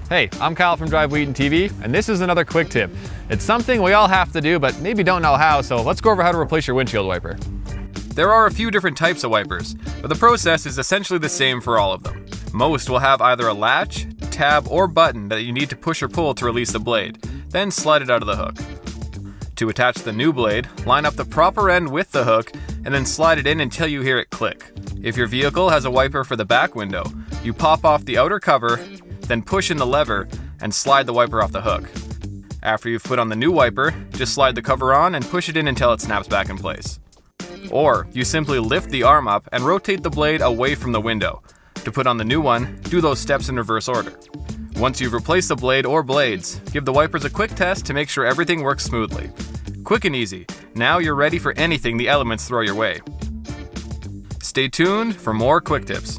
Hey, I'm Kyle from Drive Wheaton TV, and this is another quick tip. It's something we all have to do, but maybe don't know how, so let's go over how to replace your windshield wiper. There are a few different types of wipers, but the process is essentially the same for all of them. Most will have either a latch, tab, or button that you need to push or pull to release the blade, then slide it out of the hook. To attach the new blade, line up the proper end with the hook, and then slide it in until you hear it click. If your vehicle has a wiper for the back window, you pop off the outer cover, then push in the lever and slide the wiper off the hook. After you've put on the new wiper, just slide the cover on and push it in until it snaps back in place. Or you simply lift the arm up and rotate the blade away from the window. To put on the new one, do those steps in reverse order. Once you've replaced the blade or blades, give the wipers a quick test to make sure everything works smoothly. Quick and easy. Now you're ready for anything the elements throw your way. Stay tuned for more quick tips.